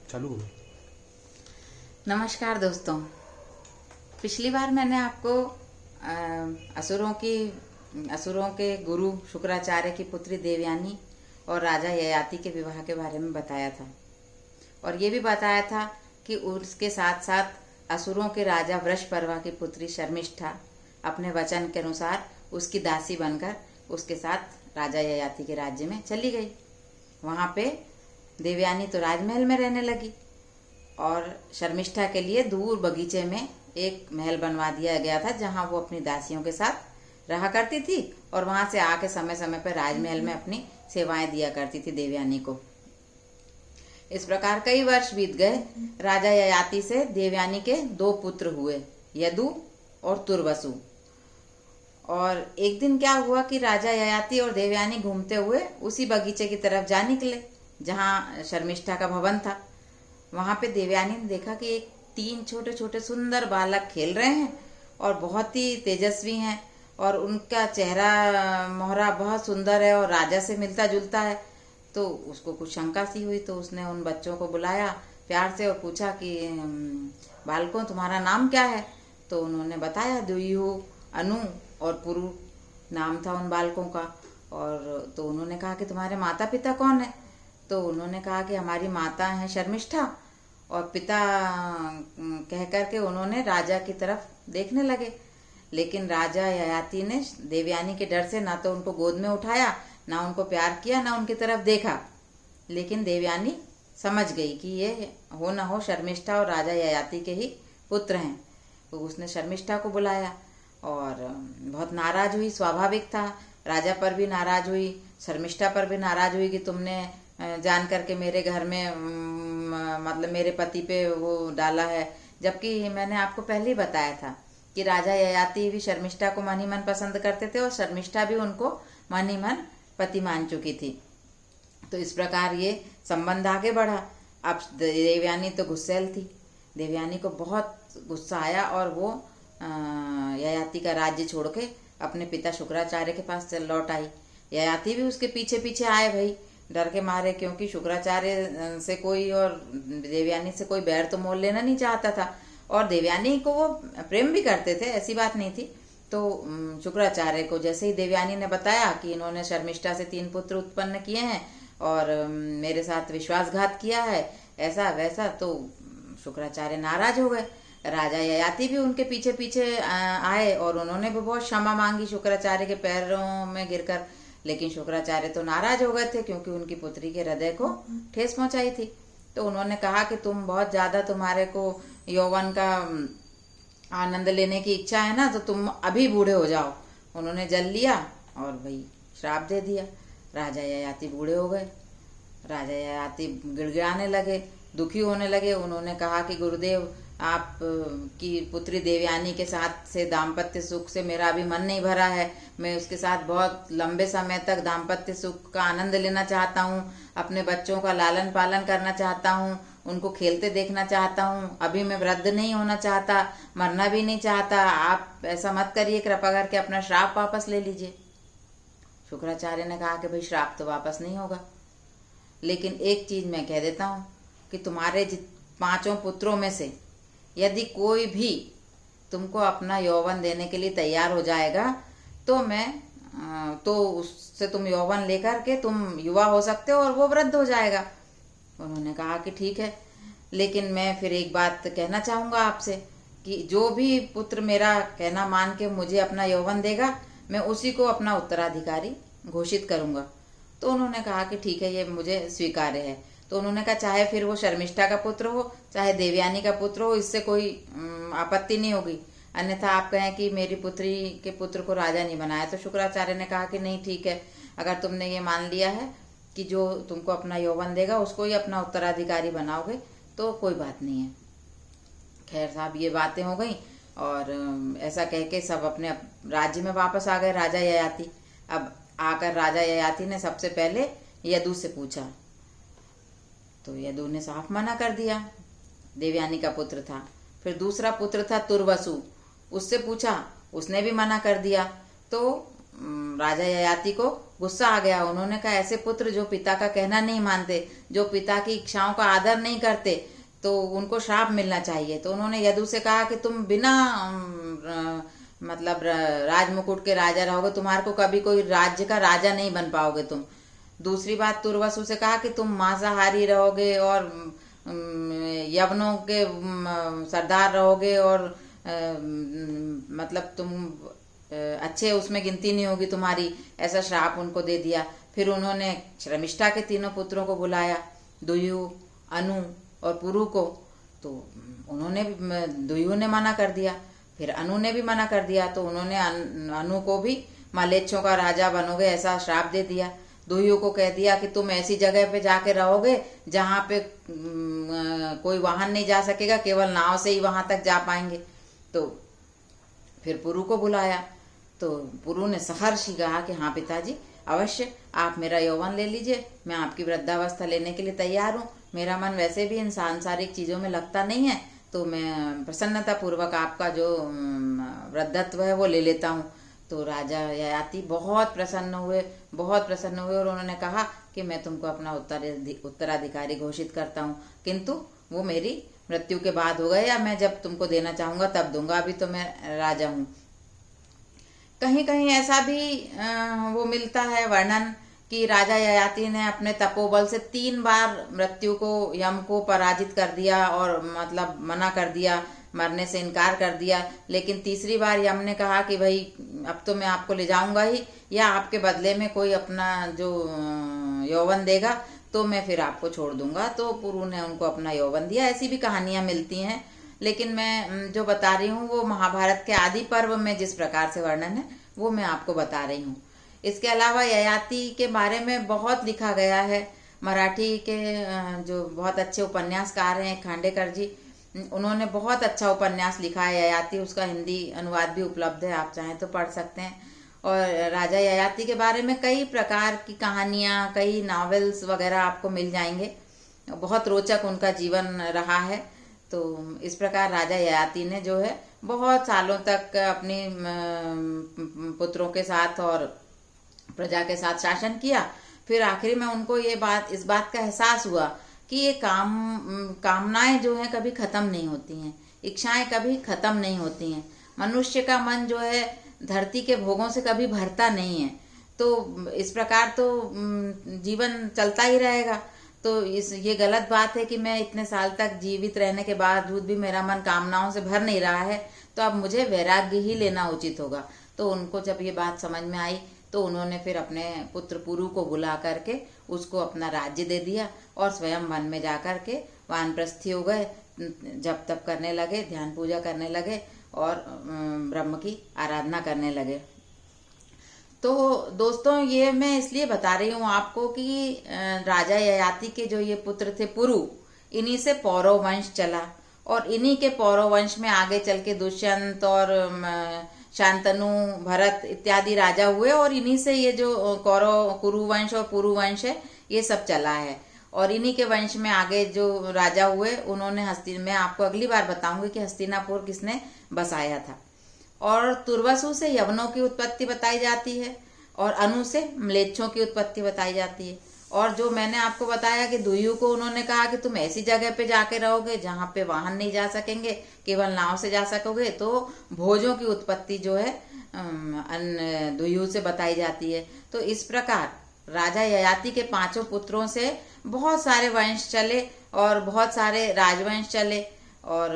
चालू हो। नमस्कार दोस्तों। पिछली बार मैंने आपको असुरों के गुरु शुक्राचार्य की पुत्री देवयानी और राजा ययाति के विवाह के बारे में बताया था, और ये भी बताया था कि उसके साथ साथ असुरों के राजा वृषपर्वा की पुत्री शर्मिष्ठा अपने वचन के अनुसार उसकी दासी बनकर उसके साथ राजा ययाति के राज्य में चली गई। वहाँ पे देवयानी तो राजमहल में रहने लगी और शर्मिष्ठा के लिए दूर बगीचे में एक महल बनवा दिया गया था, जहाँ वो अपनी दासियों के साथ रहा करती थी और वहाँ से आके समय समय पर राजमहल में अपनी सेवाएं दिया करती थी देवयानी को। इस प्रकार कई वर्ष बीत गए। राजा ययाति से देवयानी के 2 पुत्र हुए, यदु और तुर्वसु। और एक दिन क्या हुआ कि राजा ययाति और देवयानी घूमते हुए उसी बगीचे की तरफ जा निकले जहाँ शर्मिष्ठा का भवन था। वहां पे देवयानी ने देखा कि 3 छोटे छोटे सुंदर बालक खेल रहे हैं और बहुत ही तेजस्वी हैं, और उनका चेहरा मोहरा बहुत सुंदर है और राजा से मिलता जुलता है। तो उसको कुछ शंका सी हुई, तो उसने उन बच्चों को बुलाया प्यार से और पूछा कि बालकों, तुम्हारा नाम क्या है? तो उन्होंने बताया, दुयु, अनु और पुरु नाम था उन बालकों का। और तो उन्होंने कहा कि तुम्हारे माता पिता कौन है? तो उन्होंने कहा कि हमारी माता है शर्मिष्ठा, और पिता कह करके उन्होंने राजा की तरफ देखने लगे। लेकिन राजा ययाति ने देवयानी के डर से ना तो उनको गोद में उठाया, ना उनको प्यार किया, ना उनकी तरफ देखा। लेकिन देवयानी समझ गई कि ये हो ना हो शर्मिष्ठा और राजा ययाति के ही पुत्र हैं। तो उसने शर्मिष्ठा को बुलाया और बहुत नाराज हुई। स्वाभाविक था, राजा पर भी नाराज हुई, शर्मिष्ठा पर भी नाराज हुई कि तुमने जान करके मेरे घर में मतलब मेरे पति पे वो डाला है। जबकि मैंने आपको पहले ही बताया था कि राजा ययाति भी शर्मिष्ठा को मन ही मन पसंद करते थे और शर्मिष्ठा भी उनको मन ही मन पति मान चुकी थी। तो इस प्रकार ये संबंध आगे बढ़ा। अब देवयानी तो गुस्सैल थी। देवयानी को बहुत गुस्सा आया और वो ययाति का राज्य छोड़ के अपने पिता शुक्राचार्य के पास लौट आई। ययाति भी उसके पीछे पीछे आए भाई, डर के मारे, क्योंकि शुक्राचार्य से कोई और देवयानी से कोई बैर तो मोल लेना नहीं चाहता था, और देवयानी को वो प्रेम भी करते थे, ऐसी बात नहीं थी। तो शुक्राचार्य को जैसे ही देवयानी ने बताया कि इन्होंने शर्मिष्ठा से 3 पुत्र उत्पन्न किए हैं और मेरे साथ विश्वासघात किया है, ऐसा वैसा, तो शुक्राचार्य नाराज हो गए। राजा ययाति भी उनके पीछे पीछे आए और उन्होंने भी बहुत क्षमा मांगी शुक्राचार्य के पैरों में गिरकर। लेकिन शुक्राचार्य तो नाराज हो गए थे, क्योंकि उनकी पुत्री के हृदय को ठेस पहुंचाई थी। तो उन्होंने कहा कि तुम बहुत ज्यादा, तुम्हारे को यौवन का आनंद लेने की इच्छा है ना, तो तुम अभी बूढ़े हो जाओ। उन्होंने जल लिया और भाई श्राप दे दिया। राजा ययाति बूढ़े हो गए। राजा ययाति गिड़गिड़ाने लगे, दुखी होने लगे। उन्होंने कहा कि गुरुदेव, आप की पुत्री देवयानी के साथ से दाम्पत्य सुख से मेरा अभी मन नहीं भरा है। मैं उसके साथ बहुत लंबे समय तक दाम्पत्य सुख का आनंद लेना चाहता हूँ, अपने बच्चों का लालन पालन करना चाहता हूँ, उनको खेलते देखना चाहता हूँ। अभी मैं वृद्ध नहीं होना चाहता, मरना भी नहीं चाहता। आप ऐसा मत करिए, कृपा करके अपना श्राप वापस ले लीजिए। शुक्राचार्य ने कहा कि भाई श्राप तो वापस नहीं होगा, लेकिन एक चीज मैं कह देता हूँ कि तुम्हारे 5 पुत्रों में से यदि कोई भी तुमको अपना यौवन देने के लिए तैयार हो जाएगा, तो तो उससे तुम यौवन लेकर के तुम युवा हो सकते हो और वो वृद्ध हो जाएगा। उन्होंने कहा कि ठीक है, लेकिन मैं फिर एक बात कहना चाहूंगा आपसे कि जो भी पुत्र मेरा कहना मान के मुझे अपना यौवन देगा, मैं उसी को अपना उत्तराधिकारी घोषित करूंगा। तो उन्होंने कहा कि ठीक है, ये मुझे स्वीकार्य है। तो उन्होंने कहा चाहे फिर वो शर्मिष्ठा का पुत्र हो, चाहे देवयानी का पुत्र हो, इससे कोई आपत्ति नहीं होगी, अन्यथा आप कहें कि मेरी पुत्री के पुत्र को राजा नहीं बनाया। तो शुक्राचार्य ने कहा कि नहीं, ठीक है, अगर तुमने ये मान लिया है कि जो तुमको अपना यौवन देगा उसको ही अपना उत्तराधिकारी बनाओगे, तो कोई बात नहीं है। खैर साहब, ये बातें हो गई और ऐसा कह के सब अपने राज्य में वापस आ गए राजा ययाति। अब आकर राजा ययाति ने सबसे पहले यदु से पूछा, तो यदु ने साफ मना कर दिया, देवयानी का पुत्र था। फिर दूसरा पुत्र था तुर्वसु, उससे पूछा, उसने भी मना कर दिया। तो राजा ययाति को गुस्सा आ गया। उन्होंने कहा ऐसे पुत्र जो पिता का कहना नहीं मानते, जो पिता की इच्छाओं का आदर नहीं करते, तो उनको श्राप मिलना चाहिए। तो उन्होंने यदु से कहा कि तुम बिना मतलब राजमुकुट के राजा रहोगे, तुम्हारे को कभी कोई राज्य का राजा नहीं बन पाओगे तुम। दूसरी बात तुर्वसु से कहा कि तुम मांसाहारी रहोगे और यवनों के सरदार रहोगे और मतलब तुम अच्छे उसमें गिनती नहीं होगी तुम्हारी, ऐसा श्राप उनको दे दिया। फिर उन्होंने शर्मिष्ठा के तीनों पुत्रों को बुलाया, दुयु, अनु और पुरु को। तो उन्होंने दुयु ने मना कर दिया, फिर अनु ने भी मना कर दिया। तो उन्होंने अनु को भी मलेच्छों का राजा बनोगे ऐसा श्राप दे दिया। दुयु को कह दिया कि तुम ऐसी जगह पे जाके रहोगे जहाँ पे कोई वाहन नहीं जा सकेगा, केवल नाव से ही वहां तक जा पाएंगे। तो फिर पुरु को बुलाया, तो पुरु ने सहर्षि कहा कि हाँ पिताजी, अवश्य आप मेरा यौवन ले लीजिए, मैं आपकी वृद्धावस्था लेने के लिए तैयार हूँ। मेरा मन वैसे भी इन सांसारिक चीजों में लगता नहीं है, तो मैं प्रसन्नता पूर्वक आपका जो वृद्धत्व है वो ले लेता हूँ। तो राजा ययाति बहुत प्रसन्न हुए और उन्होंने कहा कि मैं तुमको अपना उत्तराधिकारी घोषित करता हूँ, किंतु वो मेरी मृत्यु के बाद होगा, या मैं जब तुमको देना चाहूंगा तब दूंगा, अभी तो मैं राजा हूँ। कहीं कहीं ऐसा भी वो मिलता है वर्णन कि राजा ययाति ने अपने तपोबल से 3 बार मृत्यु को, यम को पराजित कर दिया और मतलब मना कर दिया, मरने से इनकार कर दिया। लेकिन तीसरी बार यम ने कहा कि भाई अब तो मैं आपको ले जाऊंगा ही, या आपके बदले में कोई अपना जो यौवन देगा तो मैं फिर आपको छोड़ दूंगा। तो पुरु ने उनको अपना यौवन दिया। ऐसी भी कहानियां मिलती हैं, लेकिन मैं जो बता रही हूँ वो महाभारत के आदि पर्व में जिस प्रकार से वर्णन है वो मैं आपको बता रही हूँ। इसके अलावा ययाति के बारे में बहुत लिखा गया है। मराठी के जो बहुत अच्छे उपन्यासकार हैं खांडेकर जी, उन्होंने बहुत अच्छा उपन्यास लिखा है ययाति, उसका हिंदी अनुवाद भी उपलब्ध है, आप चाहें तो पढ़ सकते हैं। और राजा ययाति के बारे में कई प्रकार की कहानियां, कई नॉवेल्स वगैरह आपको मिल जाएंगे। बहुत रोचक उनका जीवन रहा है। तो इस प्रकार राजा ययाति ने जो है बहुत सालों तक अपनी पुत्रों के साथ और प्रजा के साथ शासन किया। फिर आखिरी में उनको इस बात का एहसास हुआ कि ये कामनाएं जो हैं कभी खत्म नहीं होती हैं, इच्छाएं कभी खत्म नहीं होती हैं। मनुष्य का मन जो है धरती के भोगों से कभी भरता नहीं है, तो इस प्रकार तो जीवन चलता ही रहेगा। तो ये गलत बात है कि मैं इतने साल तक जीवित रहने के बावजूद भी मेरा मन कामनाओं से भर नहीं रहा है, तो अब मुझे वैराग्य ही लेना उचित होगा। तो उनको जब ये बात समझ में आई तो उन्होंने फिर अपने पुत्र पुरु को बुला करके उसको अपना राज्य दे दिया और स्वयं वन में जा करके वानप्रस्थी हो गए, जप तप करने लगे, ध्यान पूजा करने लगे और ब्रह्म की आराधना करने लगे। तो दोस्तों ये मैं इसलिए बता रही हूँ आपको कि राजा ययाति के जो ये पुत्र थे पुरु, इन्हीं से पौरव वंश चला और इन्हीं के पौरव वंश में आगे चल के दुष्यंत और शांतनु, भरत इत्यादि राजा हुए और इन्हीं से ये जो कुरु वंश और पुरु वंश है ये सब चला है। और इन्हीं के वंश में आगे जो राजा हुए उन्होंने मैं आपको अगली बार बताऊंगी कि हस्तिनापुर किसने बसाया था। और तुर्वसु से यवनों की उत्पत्ति बताई जाती है और अनु से म्लेच्छों की उत्पत्ति बताई जाती है। और जो मैंने आपको बताया कि दुयु को उन्होंने कहा कि तुम ऐसी जगह पे जाके रहोगे जहाँ पे वाहन नहीं जा सकेंगे, केवल नाव से जा सकोगे, तो भोजों की उत्पत्ति जो है दुयु से बताई जाती है। तो इस प्रकार राजा ययाति के 5 पुत्रों से बहुत सारे वंश चले और बहुत सारे राजवंश चले। और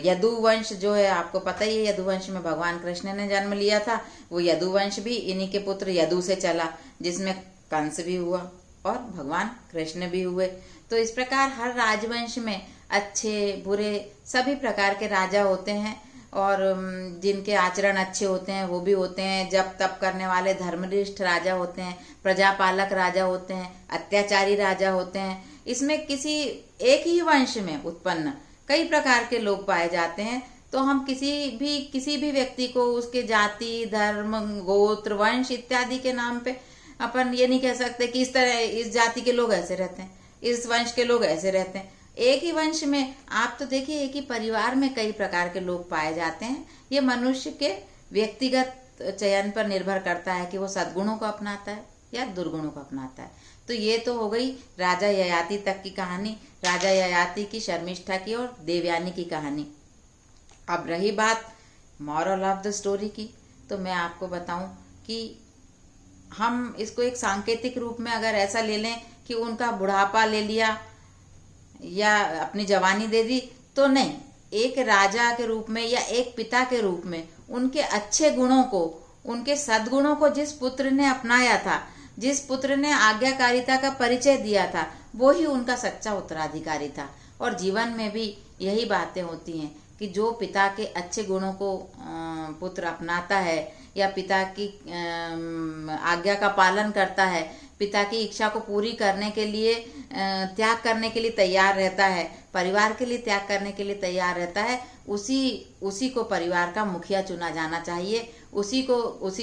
यदुवंश जो है आपको पता ही है, यदुवंश में भगवान कृष्ण ने जन्म लिया था। वो यदुवंश भी इन्हीं के पुत्र यदु से चला, जिसमें कंस भी हुआ और भगवान कृष्ण भी हुए। तो इस प्रकार हर राजवंश में अच्छे बुरे सभी प्रकार के राजा होते हैं और जिनके आचरण अच्छे होते हैं वो भी होते हैं, जप तप करने वाले धर्मनिष्ठ राजा होते हैं, प्रजापालक राजा होते हैं, अत्याचारी राजा होते हैं। इसमें किसी एक ही वंश में उत्पन्न कई प्रकार के लोग पाए जाते हैं। तो हम किसी भी व्यक्ति को उसके जाति, धर्म, गोत्र, वंश इत्यादि के नाम पे अपन ये नहीं कह सकते कि इस तरह इस जाति के लोग ऐसे रहते हैं, इस वंश के लोग ऐसे रहते हैं। एक ही वंश में आप तो देखिए एक ही परिवार में कई प्रकार के लोग पाए जाते हैं। ये मनुष्य के व्यक्तिगत चयन पर निर्भर करता है कि वो सद्गुणों को अपनाता है या दुर्गुणों को अपनाता है। तो ये तो हो गई राजा ययाति तक की कहानी, राजा ययाति की, शर्मिष्ठा की और देवयानी की कहानी। अब रही बात मॉरल ऑफ द स्टोरी की, तो मैं आपको बताऊं कि हम इसको एक सांकेतिक रूप में अगर ऐसा ले लें कि उनका बुढ़ापा ले लिया या अपनी जवानी दे दी, तो नहीं, एक राजा के रूप में या एक पिता के रूप में उनके अच्छे गुणों को, उनके सद्गुणों को जिस पुत्र ने अपनाया था, जिस पुत्र ने आज्ञाकारिता का परिचय दिया था, वो ही उनका सच्चा उत्तराधिकारी था। और जीवन में भी यही बातें होती हैं कि जो पिता के अच्छे गुणों को पुत्र अपनाता है या पिता की आज्ञा का पालन करता है, पिता की इच्छा को पूरी करने के लिए त्याग करने के लिए तैयार रहता है, परिवार के लिए त्याग करने के लिए तैयार रहता है, उसी को परिवार का मुखिया चुना जाना चाहिए, उसी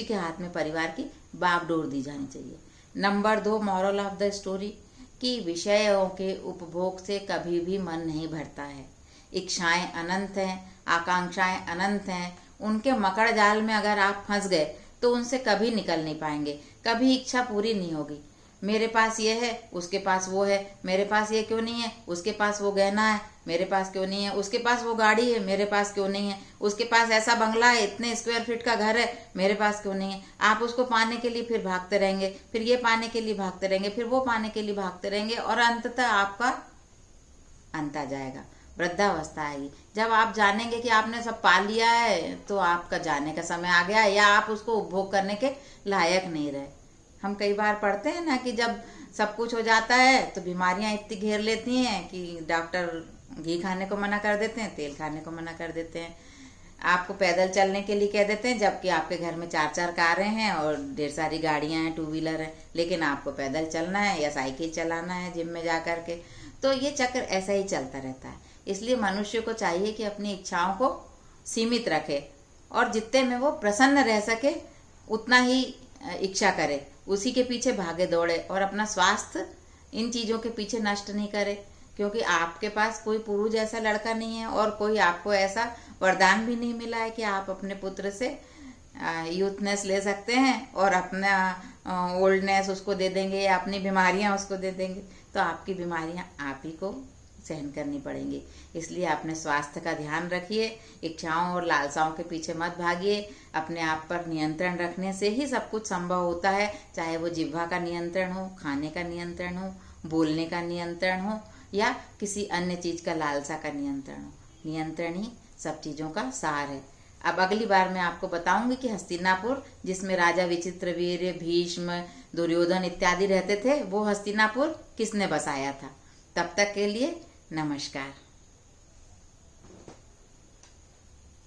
के हाथ में परिवार की बागडोर दी जानी चाहिए। Number 2 moral of the story कि विषयों के उपभोग से कभी भी मन नहीं भरता है। इच्छाएं अनंत हैं, आकांक्षाएं अनंत हैं। उनके मकड़ जाल में अगर आप फंस गए तो उनसे कभी निकल नहीं पाएंगे, कभी इच्छा पूरी नहीं होगी। मेरे पास ये है, उसके पास वो है, मेरे पास ये क्यों नहीं है, उसके पास वो गहना है, मेरे पास क्यों नहीं है, उसके पास वो गाड़ी है, मेरे पास क्यों नहीं है, उसके पास ऐसा बंगला है, इतने स्क्वायर फीट का घर है, मेरे पास क्यों नहीं है। आप उसको पाने के लिए फिर भागते रहेंगे, फिर ये पाने के लिए भागते रहेंगे, फिर वो पाने के लिए भागते रहेंगे और अंततः आपका अंत आ जाएगा, वृद्धावस्था आएगी। जब आप जानेंगे कि आपने सब पा लिया है तो आपका जाने का समय आ गया है या आप उसको उपभोग करने के लायक नहीं रहे। हम कई बार पढ़ते हैं ना कि जब सब कुछ हो जाता है तो बीमारियां इतनी घेर लेती हैं कि डॉक्टर घी खाने को मना कर देते हैं, तेल खाने को मना कर देते हैं, आपको पैदल चलने के लिए कह देते हैं, जबकि आपके घर में 4-4 कारें हैं और ढेर सारी गाड़ियां हैं, 2 व्हीलर हैं, लेकिन आपको पैदल चलना है या साइकिल चलाना है जिम में जा कर के। तो ये चक्र ऐसा ही चलता रहता है। इसलिए मनुष्य को चाहिए कि अपनी इच्छाओं को सीमित रखे और जितने में वो प्रसन्न रह सके उतना ही इच्छा करे, उसी के पीछे भागे दौड़े और अपना स्वास्थ्य इन चीज़ों के पीछे नष्ट नहीं करे, क्योंकि आपके पास कोई पुरु जैसा लड़का नहीं है और कोई आपको ऐसा वरदान भी नहीं मिला है कि आप अपने पुत्र से यूथनेस ले सकते हैं और अपना ओल्डनेस उसको दे देंगे या अपनी बीमारियां उसको दे देंगे। तो आपकी बीमारियां आप ही को सहन करनी पड़ेंगी। इसलिए अपने स्वास्थ्य का ध्यान रखिए, इच्छाओं और लालसाओं के पीछे मत भागिए। अपने आप पर नियंत्रण रखने से ही सब कुछ संभव होता है, चाहे वो जिह्वा का नियंत्रण हो, खाने का नियंत्रण हो, बोलने का नियंत्रण हो या किसी अन्य चीज़ का लालसा का नियंत्रण हो। नियंत्रण ही सब चीज़ों का सार है। अब अगली बार मैं आपको बताऊंगी कि हस्तिनापुर, जिसमें राजा विचित्रवीर्य, भीष्म, दुर्योधन इत्यादि रहते थे, वो हस्तिनापुर किसने बसाया था। तब तक के लिए नमस्कार।